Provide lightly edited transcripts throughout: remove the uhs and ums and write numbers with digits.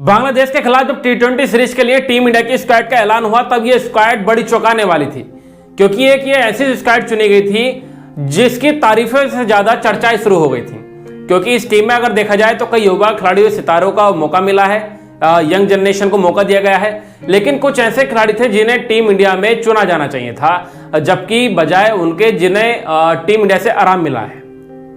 बांग्लादेश के खिलाफ जब टी20 सीरीज के लिए टीम इंडिया की स्क्वाड का ऐलान हुआ तब ये स्क्वाड बड़ी चौंकाने वाली थी, क्योंकि एक ये ऐसी स्क्वाड चुनी गई थी जिसकी तारीफों से ज्यादा चर्चाएं शुरू हो गई थी। क्योंकि इस टीम में अगर देखा जाए तो कई युवा खिलाड़ियों सितारों का मौका मिला है, यंग जनरेशन को मौका दिया गया है, लेकिन कुछ ऐसे खिलाड़ी थे जिन्हें टीम इंडिया में चुना जाना चाहिए था, जबकि बजाय उनके जिन्हें टीम इंडिया से आराम मिला है।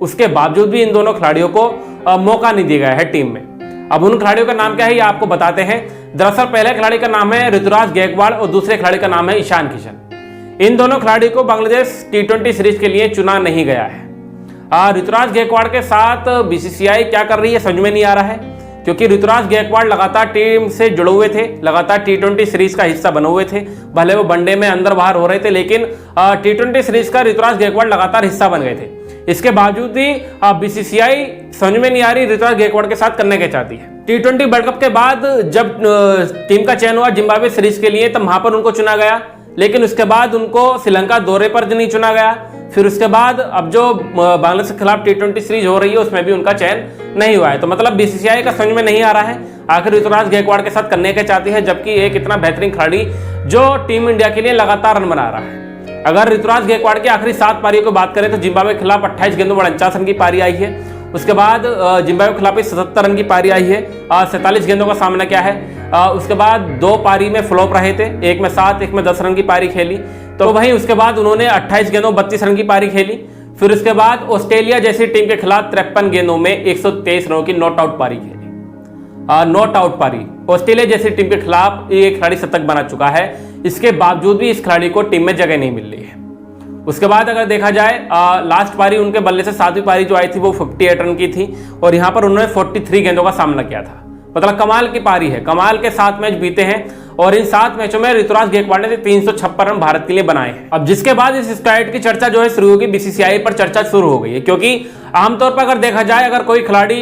उसके बावजूद भी इन दोनों खिलाड़ियों को मौका नहीं दिया गया है टीम में। अब उन खिलाड़ियों का नाम क्या है ये आपको बताते हैं। दरअसल पहले खिलाड़ी का नाम है ऋतुराज गायकवाड़ और दूसरे खिलाड़ी का नाम है ईशान किशन। इन दोनों खिलाड़ियों को बांग्लादेश टी20 सीरीज के लिए चुना नहीं गया है। ऋतुराज गायकवाड़ के साथ बीसीसीआई क्या कर रही है समझ में नहीं आ रहा है, क्योंकि ऋतुराज गायकवाड़ लगातार टीम से जुड़े हुए थे, लगातार टी20 सीरीज का हिस्सा बने हुए थे। भले वो वनडे में अंदर बाहर हो रहे थे, लेकिन टी20 सीरीज का ऋतुराज गायकवाड़ लगातार हिस्सा बन गए थे। इसके बावजूद भी बीसीसीआई समझ में नहीं आ रही ऋतुराज गायकवाड़ के साथ करने क्या चाहती है। टी20 वर्ल्ड कप के बाद जब टीम का चयन हुआ जिम्बाब्वे सीरीज के लिए, तब वहां पर उनको चुना गया, लेकिन उसके बाद उनको श्रीलंका दौरे पर नहीं चुना गया। फिर उसके बाद अब जो बांग्लादेश के खिलाफ टी20 सीरीज हो रही है उसमें भी उनका चयन नहीं हुआ है। तो मतलब बीसीसीआई का समझ में नहीं आ रहा है आखिर ऋतुराज गायकवाड़ के साथ करने क्या चाहती है, जबकि एक इतना बेहतरीन खिलाड़ी जो टीम इंडिया के लिए लगातार रन बना रहा है। अगर ऋतुराज गायकवाड़ की आखिरी 7 पारियों की बात करें तो जिम्बाब्वे के खिलाफ 28 गेंदों में 49 रन की पारी आई है। उसके बाद जिम्बाब्वे के खिलाफ 77 रन की पारी आई है, 47 गेंदों का सामना किया है। उसके बाद 2 पारी में फ्लॉप रहे थे, एक में 7 एक में 10 रन की पारी खेली। तो वहीं उसके बाद उन्होंने 28 गेंदों 32 रन की पारी खेली। फिर उसके बाद ऑस्ट्रेलिया जैसी टीम के खिलाफ 53 गेंदों में 123 रनों की नॉट आउट पारी खेली। नॉट आउट पारी ऑस्ट्रेलिया जैसी टीम के खिलाफ ये खिलाड़ी शतक बना चुका है। इसके बावजूद भी इस खिलाड़ी को टीम में जगह नहीं मिल रही है। उसके बाद अगर देखा जाए लास्ट पारी उनके बल्ले से 7वीं पारी जो आई थी वो 58 रन की थी, और यहां पर उन्होंने 43 गेंदों का सामना किया था। मतलब कमाल की पारी है, कमाल के 7 मैच बीते हैं, और इन 7 मैचों में ऋतुराज गायकवाड़ ने 356 रन भारत के लिए बनाए हैं। अब जिसके बाद इस स्क्वाड की चर्चा जो है शुरू होगी, बीसीसीआई पर चर्चा शुरू हो गई है, क्योंकि आमतौर पर अगर देखा जाए अगर कोई खिलाड़ी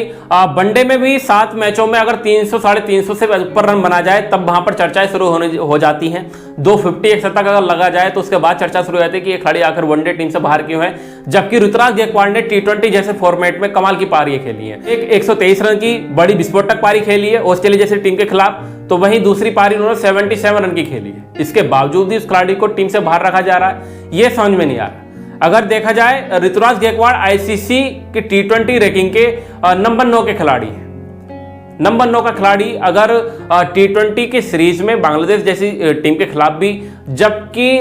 वनडे में भी 7 मैचों में अगर 300 साढ़े 300 से ऊपर रन बना जाए तब वहां पर चर्चाएं शुरू हो जाती हैं। 250 एक शतक अगर लगा जाए तो उसके बाद चर्चा शुरू हो जाती है कि ये खिलाड़ी आखिर वनडे टीम से बाहर क्यों है, जबकि ऋतुराज गायकवाड़ ने टी20 जैसे फॉर्मेट में कमाल की पारी खेली है। एक 123 रन की बड़ी विस्फोटक पारी खेली है ऑस्ट्रेलिया जैसी टीम के खिलाफ, तो वहीं दूसरी पारी उन्होंने 77 रन की खेली है। इसके बावजूद भी उस खिलाड़ी को टीम से बाहर रखा जा रहा है, ये समझ में नहीं आ रहा। अगर देखा जाए ऋतुराज गायकवाड़ आईसीसी की टी20 रैंकिंग के नंबर 9 के खिलाड़ी हैं। नंबर 9 का खिलाड़ी अगर टी20 की सीरीज में बांग्लादेश जैसी टीम के खिलाफ भी, जबकि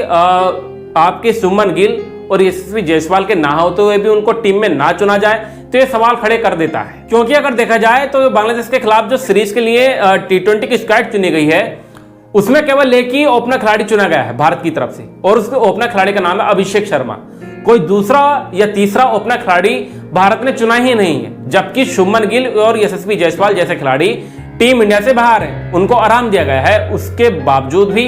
आपके शुभमन गिल और यशस्वी जायसवाल के ना होते हुए भी उनको टीम में ना चुना जाए तो ये सवाल खड़े कर देता है। क्योंकि अगर देखा जाए तो बांग्लादेश के खिलाफ जो सीरीज के लिए टी20 की स्क्वाड चुनी गई है उसमें केवल एक ही ओपनर खिलाड़ी चुना गया है भारत की तरफ से, और उसके ओपनर खिलाड़ी का नाम है अभिषेक शर्मा। कोई दूसरा या तीसरा ओपनर खिलाड़ी भारत ने चुना ही नहीं है, जबकि शुभमन गिल और यशस्वी जायसवाल जैसे खिलाड़ी टीम इंडिया से बाहर हैं, उनको आराम दिया गया है। उसके बावजूद भी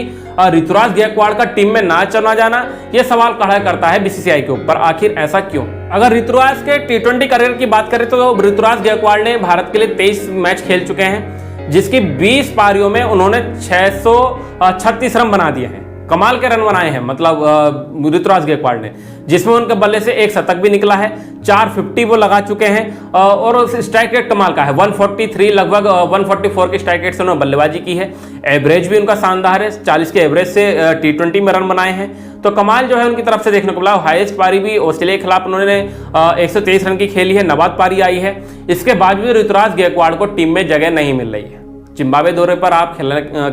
ऋतुराज गायकवाड़ का टीम में ना चुना जाना यह सवाल खड़ा करता है बीसीसीआई के ऊपर, आखिर ऐसा क्यों। अगर ऋतुराज के टी20 करियर की बात करें तो ऋतुराज गायकवाड़ ने भारत के लिए 23 मैच खेल चुके हैं, जिसकी 20 पारियों में उन्होंने 636 रन बना दिए हैं। कमाल के रन बनाए हैं मतलब ऋतुराज गायकवाड़ ने, जिसमें उनके बल्ले से एक शतक भी निकला है, 450 वो लगा चुके हैं, और उस स्ट्राइक रेट कमाल का है 143, लगभग 144 की स्ट्राइक रेट से उन्होंने बल्लेबाजी की है। एवरेज भी उनका शानदार है, 40 के एवरेज से टी20 में रन बनाए हैं, तो कमाल जो है उनकी तरफ से देखने को मिला। हाईएस्ट पारी भी ऑस्ट्रेलिया के खिलाफ उन्होंने 123 रन की खेली है, नवाद पारी आई है। इसके बाद भी ऋतुराज गायकवाड़ को टीम में जगह नहीं मिल रही है। जिम्बाब्वे दौरे पर आप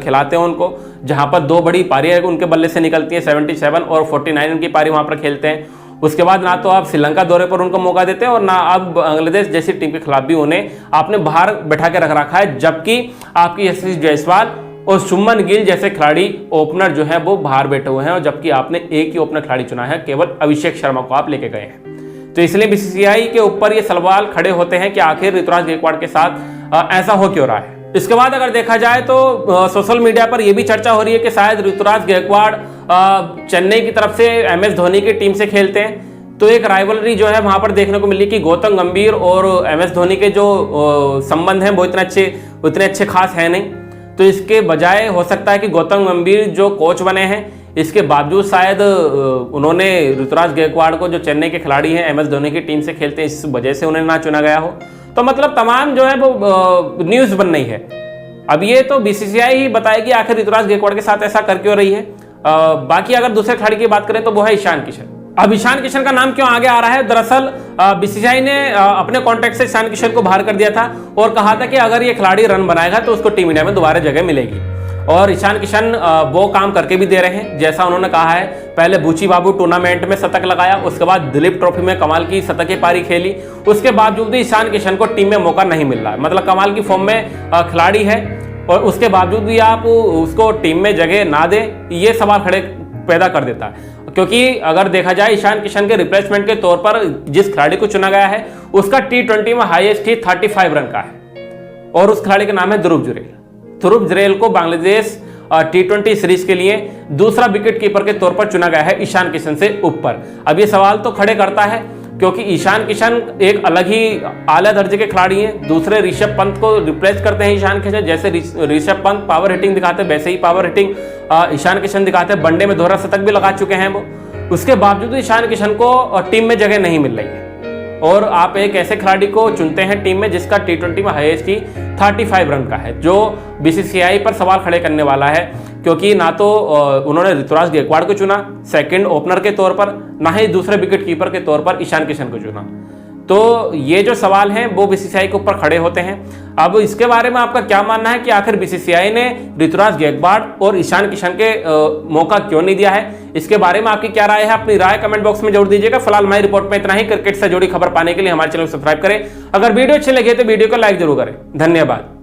खिलाते हैं उनको, जहां पर 2 बड़ी पारियां उनके बल्ले से निकलती हैं, 77 और 49 रन की पारी वहां पर खेलते हैं। उसके बाद ना तो आप श्रीलंका दौरे पर उनको मौका देते हैं और ना आप बांग्लादेश जैसी टीम के खिलाफ भी उन्हें आपने बाहर बैठा के रख रखा है, जबकि आपकी यशस्वी जायसवाल और शुभमन गिल जैसे खिलाड़ी ओपनर जो है वो बाहर बैठे हुए हैं, और जबकि आपने एक ही ओपनर खिलाड़ी चुना है, केवल अभिषेक शर्मा को आप लेके गए हैं। तो इसलिए बीसीसीआई के ऊपर ये सवाल खड़े होते हैं कि आखिर ऋतुराज गायकवाड़ के साथ ऐसा हो क्यों रहा है। इसके बाद अगर देखा जाए तो सोशल मीडिया पर यह भी चर्चा हो रही है कि शायद ऋतुराज गायकवाड़ चेन्नई की तरफ से एमएस धोनी की टीम से खेलते हैं, तो एक राइवलरी जो है वहां पर देखने को मिली कि गौतम गंभीर और एमएस धोनी के जो संबंध हैं वो उतने अच्छे खास है नहीं। तो इसके बजाय हो सकता है कि गौतम गंभीर जो कोच बने हैं इसके बावजूद शायद उन्होंने ऋतुराज गायकवाड़ को, जो चेन्नई के खिलाड़ी हैं एमएस धोनी की टीम से खेलते हैं, इस वजह से उन्हें ना चुना गया हो। तो मतलब तमाम जो है वो न्यूज़ बन रही है। अब ये तो बीसीसीआई ही बताएगी आखिर ऋतुराज गायकवाड़ के साथ ऐसा कर क्यों रही है। बाकी अगर दूसरे खिलाड़ी की बात करें तो वो है ईशान किशन। अब ईशान किशन का नाम क्यों आगे आ रहा है? दरअसल बीसीसीआई ने अपने कॉन्ट्रैक्ट से ईशान किशन को बाहर कर दिया था और कहा था कि अगर ये खिलाड़ी रन बनाएगा तो उसको टीम इंडिया में दोबारा जगह मिलेगी। और ईशान किशन वो काम करके भी दे रहे हैं, जैसा उन्होंने कहा है। पहले बूची बाबू टूर्नामेंट में शतक लगाया, उसके बाद दिलीप ट्रॉफी में कमाल की शतकीय पारी खेली, उसके बावजूद भी ईशान किशन को टीम में मौका नहीं मिल रहा है। मतलब कमाल की फॉर्म में खिलाड़ी है और उसके बावजूद भी आप उसको टीम में जगह ना दें, ये सवाल खड़े पैदा कर देता है। क्योंकि अगर देखा जाए ईशान किशन के रिप्लेसमेंट के तौर पर जिस खिलाड़ी को चुना गया है उसका T20 में हाईएस्ट ही 35 रन का है और उस खिलाड़ी का नाम है ध्रुव जुरैल। ध्रुव जुरैल को बांग्लादेश T20 सीरीज के लिए दूसरा विकेट कीपर के तौर पर चुना गया है ईशान किशन से ऊपर। अब ये सवाल तो खड़े करता है क्योंकि ईशान किशन एक अलग ही आला दर्जे के खिलाड़ी हैं। दूसरे ऋषभ पंत को रिप्लेस करते हैं ईशान किशन। जैसे ऋषभ पंत पावर हिटिंग दिखाते हैं वैसे ही पावर हिटिंग ईशान किशन दिखाते हैं। वनडे में दोहरा शतक भी लगा चुके हैं वो। उसके बावजूद ईशान किशन को टीम में जगह नहीं मिल रही है और आप एक ऐसे खिलाड़ी को चुनते हैं टीम में जिसका T20 में हाईएस्ट ही 35 रन का है, जो बीसीसीआई पर सवाल खड़े करने वाला है। क्योंकि ना तो उन्होंने ऋतुराज गायकवाड़ को चुना सेकंड ओपनर के तौर पर, ना ही दूसरे विकेट कीपर के तौर पर ईशान किशन को चुना। तो ये जो सवाल हैं वो बीसीसीआई के ऊपर खड़े होते हैं। अब इसके बारे में आपका क्या मानना है कि आखिर बीसीसीआई ने ऋतुराज गायकवाड़ और ईशान किशन के मौका क्यों नहीं दिया है? इसके बारे में आपकी क्या राय है? अपनी राय कमेंट बॉक्स में जरूर दीजिएगा। फिलहाल हमारी रिपोर्ट में इतना ही। क्रिकेट से जुड़ी खबर पाने के लिए हमारे चैनल को सब्सक्राइब करें। अगर वीडियो अच्छी लगे तो वीडियो को लाइक जरूर करें। धन्यवाद।